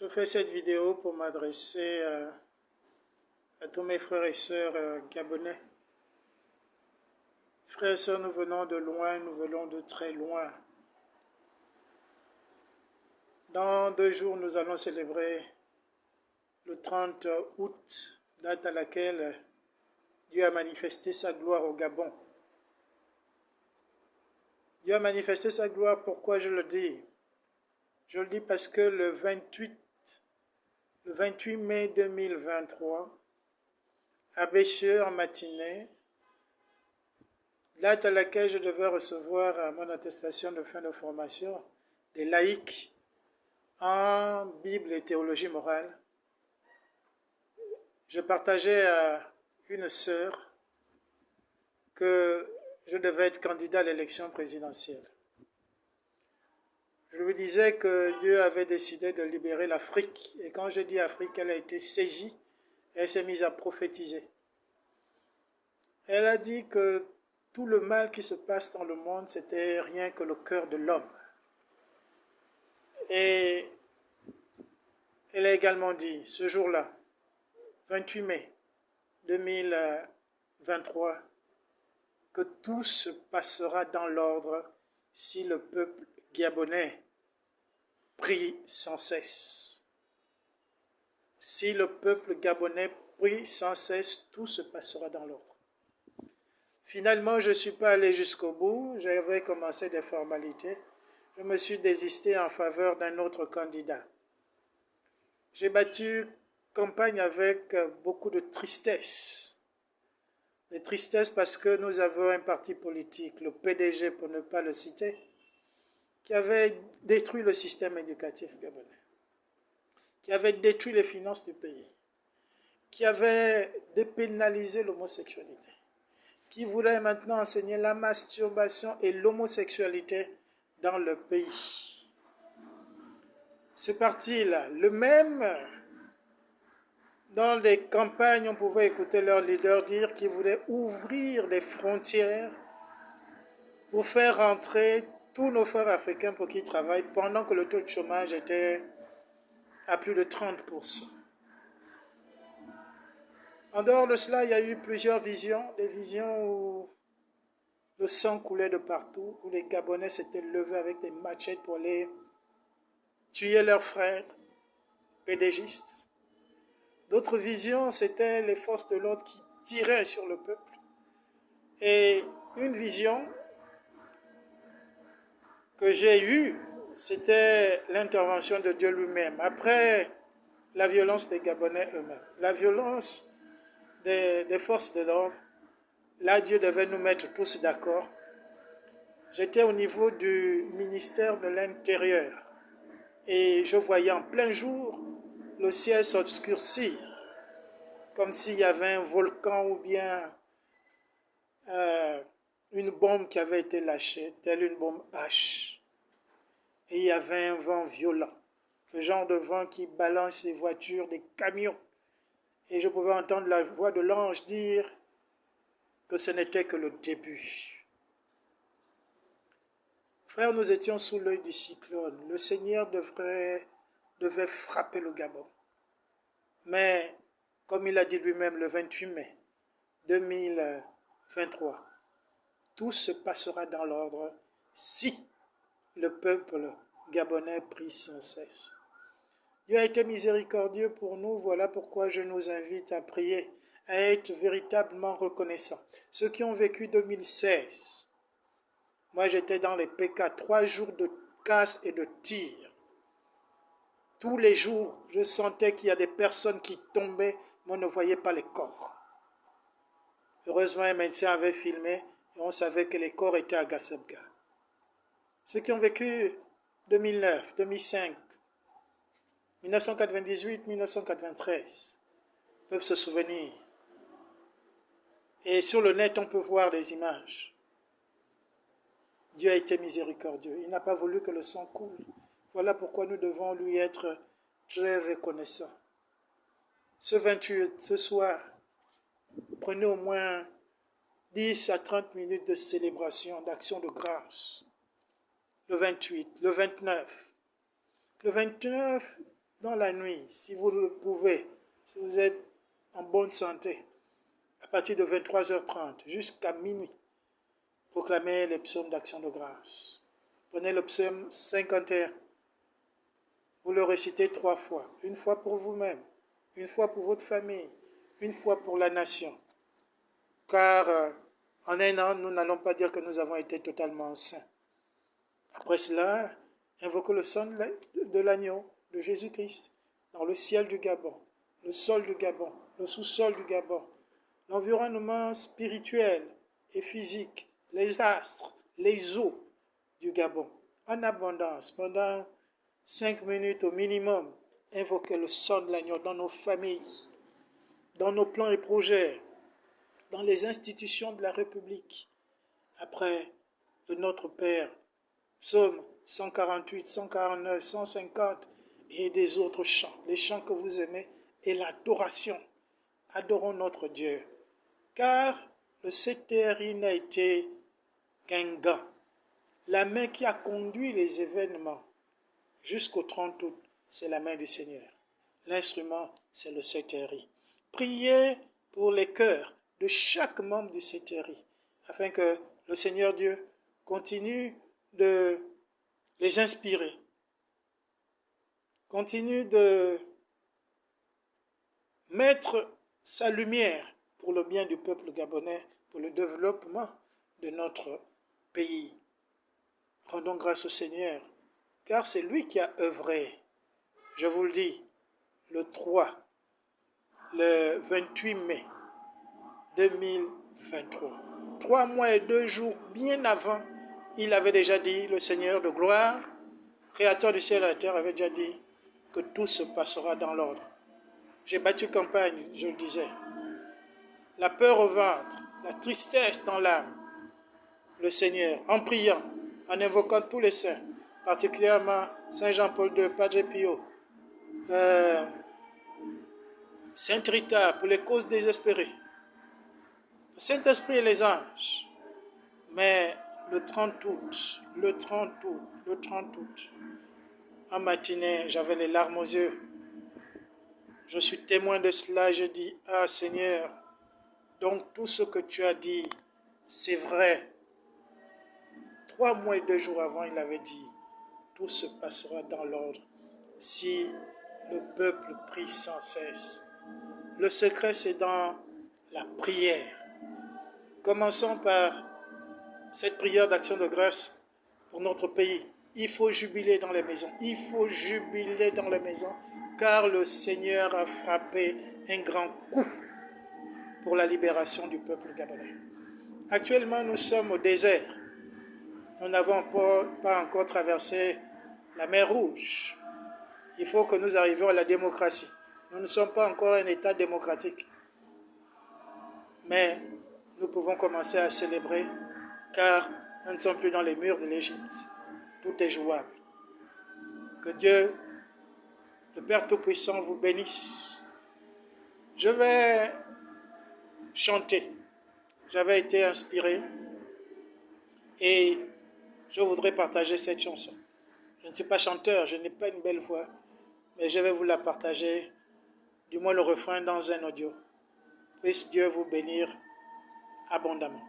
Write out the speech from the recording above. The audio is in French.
Je fais cette vidéo pour m'adresser à tous mes frères et sœurs gabonais. Frères et sœurs, nous venons de loin, nous venons de très loin. Dans 2 jours, nous allons célébrer le 30 août, date à laquelle Dieu a manifesté sa gloire au Gabon. Dieu a manifesté sa gloire, pourquoi je le dis? Je le dis parce que le 28 mai 2023, à Bécheux en matinée, date à laquelle je devais recevoir mon attestation de fin de formation des laïcs en Bible et théologie morale, je partageais à une sœur que je devais être candidat à l'élection présidentielle. Je lui disais que Dieu avait décidé de libérer l'Afrique. Et quand je dis Afrique, elle a été saisie et elle s'est mise à prophétiser. Elle a dit que tout le mal qui se passe dans le monde, c'était rien que le cœur de l'homme. Et elle a également dit, ce jour-là, 28 mai 2023, que tout se passera dans l'ordre si le peuple gabonais prie sans cesse. Si le peuple gabonais prie sans cesse, tout se passera dans l'ordre. Finalement, je ne suis pas allé jusqu'au bout, j'avais commencé des formalités. Je me suis désisté en faveur d'un autre candidat. J'ai battu campagne avec beaucoup de tristesse. De tristesse parce que nous avons un parti politique, le PDG pour ne pas le citer, qui avait détruit le système éducatif gabonais, qui avait détruit les finances du pays, qui avait dépénalisé l'homosexualité, qui voulait maintenant enseigner la masturbation et l'homosexualité dans le pays. Ce parti-là, le même, dans les campagnes, on pouvait écouter leurs leaders dire qu'ils voulaient ouvrir les frontières pour faire rentrer tous nos frères africains pour qu'ils travaillent pendant que le taux de chômage était à plus de 30%. En dehors de cela, il y a eu plusieurs visions, des visions où le sang coulait de partout, où les Gabonais s'étaient levés avec des machettes pour aller tuer leurs frères pédégistes. D'autres visions, c'était les forces de l'ordre qui tiraient sur le peuple. Et une vision que j'ai eue, c'était l'intervention de Dieu lui-même. Après la violence des Gabonais eux-mêmes, la violence des forces de l'ordre, là Dieu devait nous mettre tous d'accord. J'étais au niveau du ministère de l'Intérieur et je voyais en plein jour le ciel s'obscurcir, comme s'il y avait un volcan ou bien une bombe qui avait été lâchée, telle une bombe H. Et il y avait un vent violent, le genre de vent qui balance les voitures, des camions. Et je pouvais entendre la voix de l'ange dire que ce n'était que le début. Frères, nous étions sous l'œil du cyclone. Le Seigneur devait frapper le Gabon. Mais, comme il a dit lui-même le 28 mai 2023, tout se passera dans l'ordre si le peuple gabonais prie sans cesse. Dieu a été miséricordieux pour nous, voilà pourquoi je nous invite à prier, à être véritablement reconnaissants. Ceux qui ont vécu 2016, moi j'étais dans les PK, 3 jours de casse et de tir. Tous les jours, je sentais qu'il y a des personnes qui tombaient, mais on ne voyait pas les corps. Heureusement, un médecin avait filmé et on savait que les corps étaient à Gassabga. Ceux qui ont vécu 2009, 2005, 1998, 1993 peuvent se souvenir. Et sur le net, on peut voir des images. Dieu a été miséricordieux. Il n'a pas voulu que le sang coule. Voilà pourquoi nous devons lui être très reconnaissants. Ce 28, ce soir, prenez au moins 10 à 30 minutes de célébration, d'action de grâce. Le 28, le 29. Le 29, dans la nuit, si vous le pouvez, si vous êtes en bonne santé, à partir de 23h30 jusqu'à minuit, proclamez les psaumes d'action de grâce. Prenez le psaume 51. Vous le récitez 3 fois. Une fois pour vous-même, une fois pour votre famille, une fois pour la nation. Car en un an, nous n'allons pas dire que nous avons été totalement saints. Après cela, invoquez le sang de l'agneau de Jésus-Christ dans le ciel du Gabon, le sol du Gabon, le sous-sol du Gabon, l'environnement spirituel et physique, les astres, les eaux du Gabon, en abondance, pendant 5 minutes au minimum. Invoquez le sang de l'agneau dans nos familles, dans nos plans et projets, dans les institutions de la République. Après le Notre Père, psaume 148, 149, 150 et des autres chants, les chants que vous aimez, et l'adoration. Adorons notre Dieu, car le CTRI n'a été qu'un gant. La main qui a conduit les événements jusqu'au 30 août, c'est la main du Seigneur. L'instrument, c'est le CTRI. Priez pour les cœurs de chaque membre du CTRI, afin que le Seigneur Dieu continue de les inspirer, continue de mettre sa lumière pour le bien du peuple gabonais, pour le développement de notre pays. Rendons grâce au Seigneur, car c'est lui qui a œuvré. Je vous le dis, le 28 mai 2023, 3 mois et 2 jours bien avant, il avait déjà dit, le Seigneur de gloire, Créateur du ciel et de la terre, avait déjà dit que tout se passera dans l'ordre. J'ai battu campagne, je le disais. La peur au ventre, la tristesse dans l'âme. Le Seigneur, en priant, en invoquant tous les saints, particulièrement Saint Jean-Paul II, Padre Pio, Sainte Rita pour les causes désespérées, le Saint-Esprit et les anges. Mais le 30 août, en matinée, j'avais les larmes aux yeux. Je suis témoin de cela, je dis, ah Seigneur, donc tout ce que tu as dit, c'est vrai. 3 mois et 2 jours avant, il avait dit, tout se passera dans l'ordre si le peuple prie sans cesse. Le secret, c'est dans la prière. Commençons par cette prière d'action de grâce pour notre pays. Il faut jubiler dans les maisons. Il faut jubiler dans les maisons, car le Seigneur a frappé un grand coup pour la libération du peuple gabonais. Actuellement, nous sommes au désert. Nous n'avons pas encore traversé la mer Rouge. Il faut que nous arrivions à la démocratie. Nous ne sommes pas encore un État démocratique. Mais nous pouvons commencer à célébrer, car nous ne sommes plus dans les murs de l'Égypte. Tout est jouable. Que Dieu, le Père Tout-Puissant, vous bénisse. Je vais chanter. J'avais été inspiré et je voudrais partager cette chanson. Je ne suis pas chanteur, je n'ai pas une belle voix, mais je vais vous la partager, du moins le refrain dans un audio. Puisse Dieu vous bénir abondamment.